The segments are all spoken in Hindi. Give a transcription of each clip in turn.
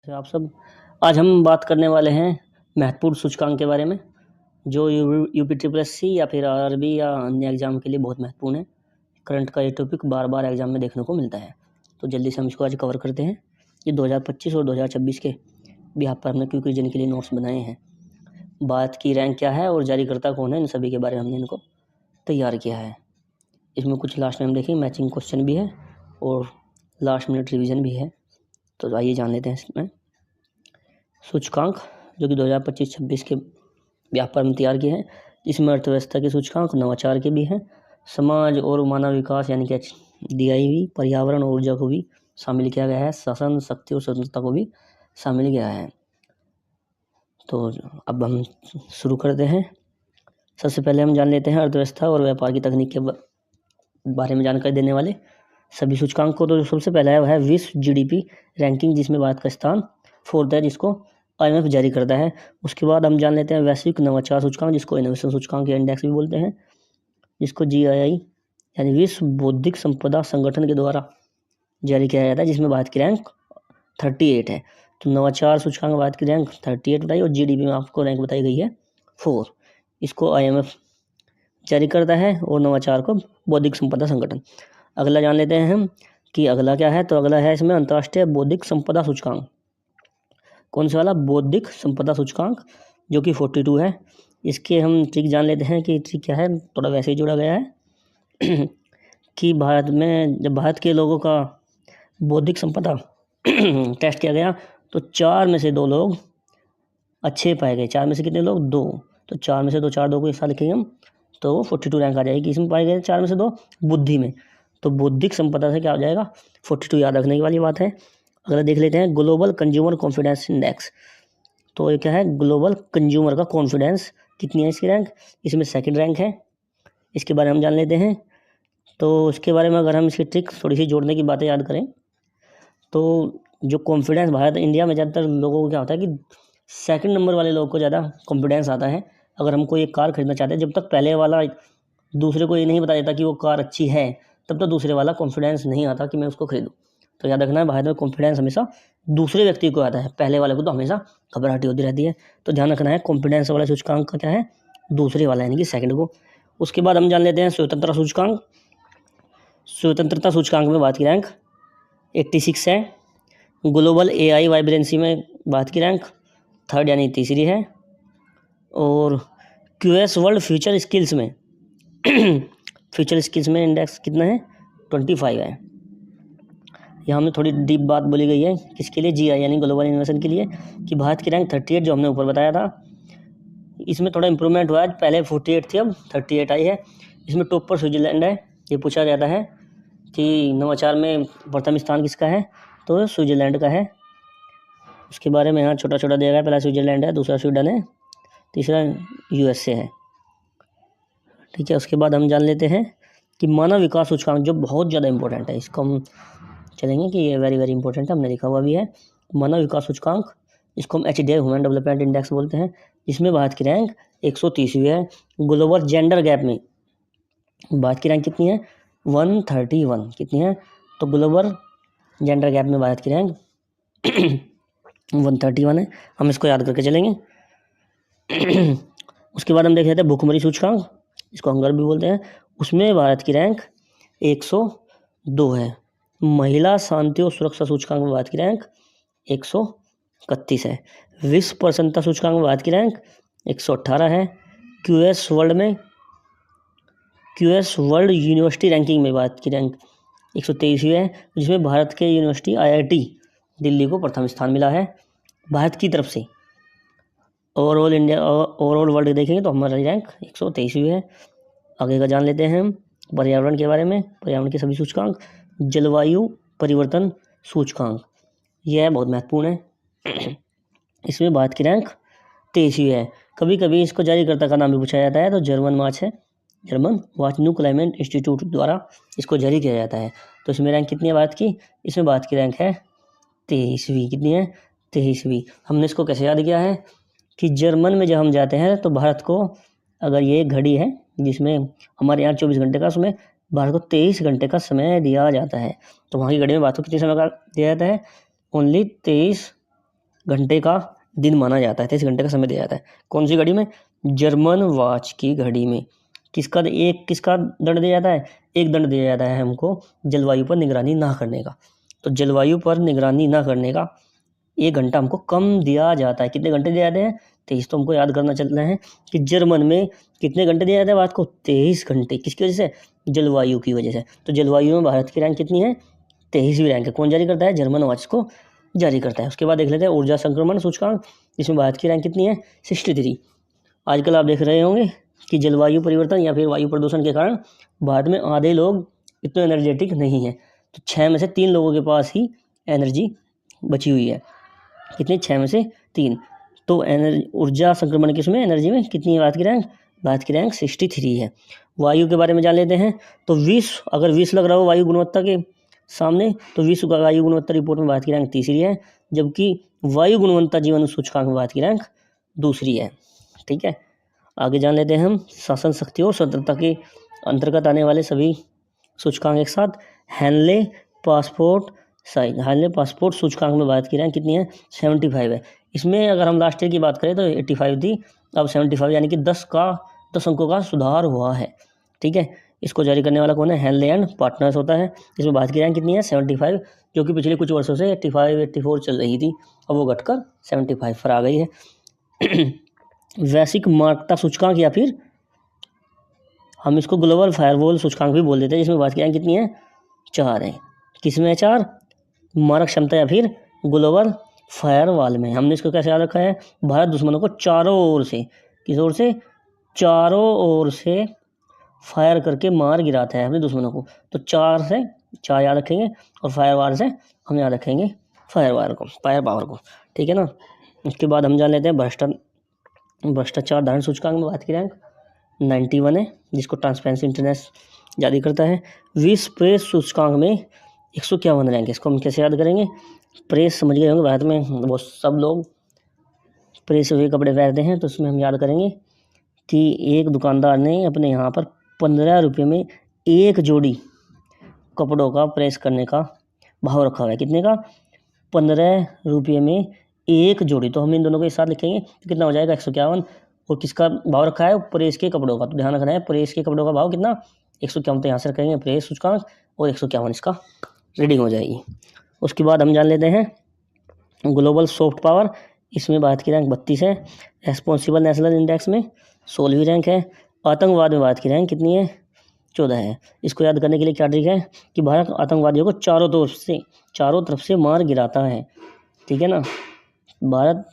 तो आप सब आज हम बात करने वाले हैं महत्वपूर्ण सूचकांक के बारे में जो यूपी ट्रिपल एस सी या फिर आरआरबी या अन्य एग्जाम के लिए बहुत महत्वपूर्ण है। करंट का ये टॉपिक बार बार एग्जाम में देखने को मिलता है, तो जल्दी से हम इसको आज कवर करते हैं। ये 2025 और 2026 के बिहार पर हमने क्विक रीजन के लिए नोट्स बनाए हैं। बात की रैंक क्या है और जारीकर्ता कौन है, इन सभी के बारे में हमने इनको तैयार किया है। इसमें कुछ लास्ट में हम देखेंगे मैचिंग क्वेश्चन भी है और लास्ट मिनट रिविज़न भी है। तो आइए जान लेते हैं इसमें सूचकांक जो कि 2025-26 के व्यापार में तैयार किए हैं। इसमें अर्थव्यवस्था के सूचकांक, नवाचार के भी हैं, समाज और मानव विकास यानी कि DIV, पर्यावरण और ऊर्जा को भी शामिल किया गया है, शासन, शक्ति और स्वतंत्रता को भी शामिल किया है। तो अब हम शुरू करते हैं। सबसे पहले हम जान लेते हैं अर्थव्यवस्था और व्यापार की तकनीक के बारे में जानकारी देने वाले सभी सूचकांक को। तो सबसे पहला है वह है विश्व GDP रैंकिंग, जिसमें भारत का स्थान 4th है, जिसको IMF जारी करता है। उसके बाद हम जान लेते हैं वैश्विक नवाचार सूचकांक, जिसको इनोवेशन सूचकांक या इंडेक्स भी बोलते हैं, जिसको GII यानी विश्व बौद्धिक संपदा संगठन के द्वारा जारी किया जाता है, जिसमें भारत की रैंक 38 है। तो नवाचार सूचकांक भारत की रैंक 38 बताई और GDP में आपको रैंक बताई गई है 4। इसको IMF जारी करता है और नवाचार को बौद्धिक संपदा संगठन। अगला जान लेते हैं हम कि अगला क्या है। तो अगला है इसमें अंतर्राष्ट्रीय बौद्धिक संपदा सूचकांक। कौन सा वाला? बौद्धिक संपदा सूचकांक, जो कि 42 है। इसके हम ट्रिक जान लेते हैं कि ट्रिक क्या है। थोड़ा वैसे ही जोड़ा गया है कि भारत में जब भारत के लोगों का बौद्धिक संपदा टेस्ट किया गया तो 4 में से 2 लोग अच्छे पाए गए। 4 में से कितने लोग? 2। तो 4 में से 2, 4 2 को एक साथ लिखेंगे हम तो 42 रैंक आ जाएगी। इसमें पाए गए 4 में से 2 बुद्धि में, तो बौद्धिक संपदा से क्या हो जाएगा? 42। याद रखने की वाली बात है। अगला देख लेते हैं ग्लोबल कंज्यूमर कॉन्फिडेंस इंडेक्स। तो ये क्या है? ग्लोबल कंज्यूमर का कॉन्फिडेंस कितनी है इसकी रैंक? इसमें 2nd रैंक है। इसके बारे में हम जान लेते हैं। तो इसके बारे में अगर हम इसकी ट्रिक थोड़ी सी जोड़ने की बातें याद करें तो जो कॉन्फिडेंस भारत इंडिया में ज़्यादातर लोगों को क्या होता है कि 2nd नंबर वाले लोगों को ज़्यादा कॉन्फिडेंस आता है। अगर हम कोई एक कार खरीदना चाहते हैं, जब तक पहले वाला दूसरे को ये नहीं बता देता कि वो कार अच्छी है, तब तक दूसरे वाला कॉन्फिडेंस नहीं आता कि मैं उसको खरीदूँ। तो याद रखना है, भारत में कॉन्फिडेंस हमेशा दूसरे व्यक्ति को आता है, पहले वाले को तो हमेशा घबराहट होती रहती है। तो ध्यान रखना है कॉन्फिडेंस वाला सूचकांक का क्या है? दूसरे वाला यानी कि 2nd को। उसके बाद हम जान लेते हैं स्वतंत्रता सूचकांक। स्वतंत्रता सूचकांक में भारत की रैंक 86 है। ग्लोबल AI वाइब्रेंसी में भारत की रैंक 3rd यानी तीसरी है। और QS वर्ल्ड फ्यूचर स्किल्स में फ्यूचर स्किल्स में इंडेक्स कितना है? 25 है। यहाँ हमने थोड़ी डीप बात बोली गई है किसके लिए? GI यानी ग्लोबल इनोवेशन के लिए, कि भारत की रैंक 38 जो हमने ऊपर बताया था, इसमें थोड़ा इंप्रूवमेंट हुआ है। पहले 48 थी, अब 38 आई है। इसमें टॉप पर स्विट्जरलैंड है। ये पूछा जाता है कि नवाचार में प्रथम स्थान किसका है, तो स्विट्जरलैंड का है। उसके बारे में यहाँ छोटा छोटा दिया गया है। पहला स्विट्जरलैंड है, दूसरा स्वीडन है, तीसरा USA है। ठीक है। उसके बाद हम जान लेते हैं कि मानव विकास सूचकांक, जो बहुत ज़्यादा इंपॉर्टेंट है। इसको हम चलेंगे कि ये वेरी वेरी इंपॉर्टेंट है, हमने लिखा हुआ भी है। मानव विकास सूचकांक, इसको हम HDI ह्यूमन डेवलपमेंट इंडेक्स बोलते हैं, जिसमें भारत की रैंक 130वीं है। ग्लोबल जेंडर गैप में भारत की रैंक कितनी है? 131। कितनी है? तो ग्लोबल जेंडर गैप में भारत की रैंक 131 है। हम इसको याद करके चलेंगे। उसके बाद हम देख लेते हैं भुखमरी सूचकांक, इसको हंगर भी बोलते हैं। उसमें भारत की रैंक 102 है। महिला शांति और सुरक्षा सूचकांक में भारत की रैंक 131 है। विश्व प्रसन्नता सूचकांक में भारत की रैंक 118 है। QS वर्ल्ड यूनिवर्सिटी रैंकिंग में भारत की रैंक 123 है, जिसमें भारत के यूनिवर्सिटी IIT दिल्ली को प्रथम स्थान मिला है भारत की तरफ से। ओवरऑल वर्ल्ड देखेंगे तो हमारी रैंक 123वीं है। आगे का जान लेते हैं हम पर्यावरण के बारे में। पर्यावरण के सभी सूचकांक, जलवायु परिवर्तन सूचकांक, यह बहुत महत्वपूर्ण है। इसमें भारत की रैंक 23वीं है। कभी कभी इसको जारीकर्ता का नाम भी पूछा जाता है, तो German watch new climate institute द्वारा इसको जारी किया जाता है। तो इसमें रैंक कितनी है भारत की? इसमें भारत की रैंक है 23वीं। कितनी है? 23वीं। हमने इसको कैसे याद किया है कि जर्मन में जब हम जाते हैं तो भारत को, अगर ये घड़ी है जिसमें हमारे यहाँ 24 घंटे का समय, भारत को 23 घंटे का समय दिया जाता है। तो वहाँ की घड़ी में भारत को कितने समय का दिया जाता है? ओनली 23 घंटे का दिन माना जाता है, 23 घंटे का समय दिया जाता है। कौन सी घड़ी में? जर्मन वॉच की घड़ी में। किसका दंड दिया जाता है? एक दंड दिया जाता है हमको जलवायु पर निगरानी ना करने का। तो जलवायु पर निगरानी ना करने का 1 घंटा हमको कम दिया जाता है। कितने घंटे दिए जाते हैं? 23। तो हमको याद करना चलना है कि जर्मन में कितने घंटे दिया जाता है भारत को? 23 घंटे। किसकी वजह से? जलवायु की वजह से। तो जलवायु में भारत की रैंक कितनी है? 23वीं रैंक है। कौन जारी करता है? जर्मन वॉच को जारी करता है। उसके बाद देख लेते हैं ऊर्जा संक्रमण सूचकांक, इसमें भारत की रैंक कितनी है? 63। आजकल आप देख रहे होंगे कि जलवायु परिवर्तन या फिर वायु प्रदूषण के कारण भारत में आधे लोग इतने एनर्जेटिक नहीं हैं। तो 6 में से 3 लोगों के पास ही एनर्जी बची हुई है। कितनी? 6 में से 3। तो ऊर्जा संक्रमण किसमें, एनर्जी में कितनी है भारत की रैंक? भारत की रैंक 63 है। वायु के बारे में जान लेते हैं। तो 20, अगर 20 लग रहा हो वायु गुणवत्ता के सामने, तो विश्व वायु गुणवत्ता रिपोर्ट में भारत की रैंक तीसरी है, जबकि वायु गुणवत्ता जीवन सूचकांक में भारत की रैंक दूसरी है। ठीक है, आगे जान लेते हैं हम शासन शक्ति और स्वतंत्रता के अंतर्गत आने वाले सभी सूचकांक एक साथ। हैनले पासपोर्ट सूचकांक में भारत की रैंक कितनी है? 75 है। इसमें अगर हम लास्ट ईयर की बात करें तो 85 थी, अब 75, यानी कि 10 अंकों का सुधार हुआ है। ठीक है, इसको जारी करने वाला कौन है? हैनले एंड पार्टनर्स होता है। इसमें भारत की रैंक कितनी है? 75, जो कि पिछले कुछ वर्षों से 85-84 चल रही थी, अब वो घटकर 75 पर आ गई है। वैश्विक मार्कता सूचकांक या फिर हम इसको ग्लोबल फायरवॉल सूचकांक भी बोल देते हैं, जिसमें भारत की रैंक कितनी है? 4 है। किसमें 4? मारक क्षमता या फिर ग्लोबल फायरवॉल में। हमने इसको कैसे याद रखा है? भारत दुश्मनों को चारों ओर से, किस ओर से? चारों ओर से फायर करके मार गिराता है अपने दुश्मनों को। तो 4 से 4 याद रखेंगे, और फायरवॉल से हम याद रखेंगे फायर पावर को। ठीक है ना। उसके बाद हम जान लेते हैं भ्रष्टाचार धारण सूचकांक में भारत की रैंक 91 है, जिसको ट्रांसपेरेंसी इंटरनेशनल जारी करता है। विश्व प्रेस सूचकांक में 151 रैंक है। इसको हम कैसे याद करेंगे? प्रेस समझ गए होंगे, भारत में वो सब लोग प्रेस हुए कपड़े पहनते हैं, तो उसमें हम याद करेंगे कि एक दुकानदार ने अपने यहाँ पर 15 रुपये में एक जोड़ी कपड़ों का प्रेस करने का भाव रखा हुआ है। कितने का? 15 रुपये में एक जोड़ी। तो हम इन दोनों को एक साथ लिखेंगे तो कितना हो जाएगा? 151। और किसका भाव रखा है? प्रेस के कपड़ों का। तो ध्यान रखना है, प्रेस के कपड़ों का भाव कितना? 151। तो यहाँ से रखेंगे प्रेस सूचकांक, और 151 इसका रीडिंग हो जाएगी। उसके बाद हम जान लेते हैं ग्लोबल सॉफ्ट पावर, इसमें भारत की रैंक 32 है। रेस्पॉन्सिबल नेशनल इंडेक्स में 16वीं रैंक है। आतंकवाद में भारत की रैंक कितनी है? 14 है। इसको याद करने के लिए क्या ट्रिक है कि भारत आतंकवादियों को चारों तरफ से मार गिराता है। ठीक है ना। भारत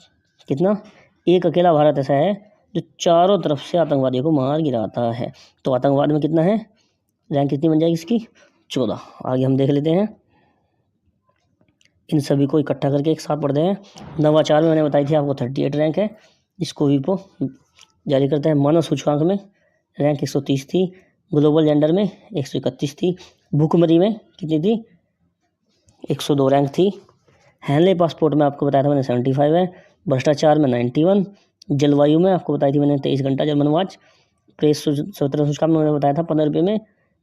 कितना? एक अकेला भारत ऐसा है जो चारों तरफ से आतंकवादियों को मार गिराता है। तो आतंकवाद में कितना है? रैंक कितनी बन जाएगी इसकी? 14। आगे हम देख लेते हैं, इन सभी को इकट्ठा करके एक साथ पढ़ते हैं। नवाचार में मैंने बताई थी आपको 38 रैंक है, इसको विपो जारी करता है। मानव सूचकांक में रैंक 130 थी। ग्लोबल जेंडर में 131 थी। भूखमरी में कितनी थी? 102 रैंक थी। हैनले पासपोर्ट में आपको बताया था मैंने 75 है। भ्रष्टाचार में 91। जलवायु में आपको बताई थी मैंने 23 घंटा जर्मन वॉच। प्रेस स्वतंत्र सूचकांक में मैंने बताया था 15 रुपये में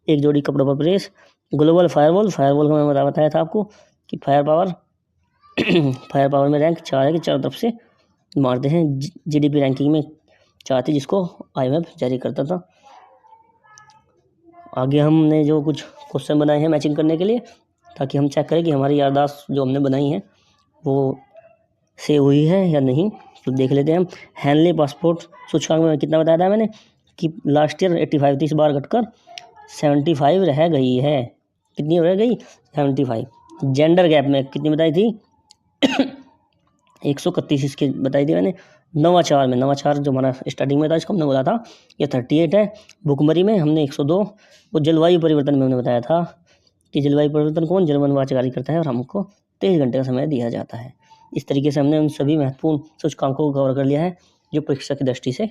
एक जोड़ी कपड़ों पर प्रेस। ग्लोबल फायरवॉल का मैंने बताया था आपको कि फायर पावर में रैंक 4 है कि चारों तरफ से मारते हैं। जीडीपी रैंकिंग में 4 थी, जिसको IMF जारी करता था। आगे हमने जो कुछ क्वेश्चन बनाए हैं मैचिंग करने के लिए, ताकि हम चेक करें कि हमारी याददाश्त जो हमने बनाई है वो सेव हुई है या नहीं। तो देख लेते हैं हम। हैनले पासपोर्ट सूचकांक में कितना बताया था मैंने कि लास्ट ईयर 85 थी, इस बार घटकर 75 रह गई है। कितनी रह गई? 75। जेंडर गैप में कितनी बताई थी? 131 इसकी बताई थी मैंने। नवाचार जो हमारा स्टार्टिंग में था, इसको हमने बोला था ये 38 है। भुखमरी में हमने 102। वो जलवायु परिवर्तन में हमने बताया था कि जलवायु परिवर्तन कौन? जर्मन वॉच जारी करता है, और हमको 23 घंटे का समय दिया जाता है। इस तरीके से हमने उन सभी महत्वपूर्ण सूचकांकों को कवर कर लिया है जो परीक्षा की दृष्टि से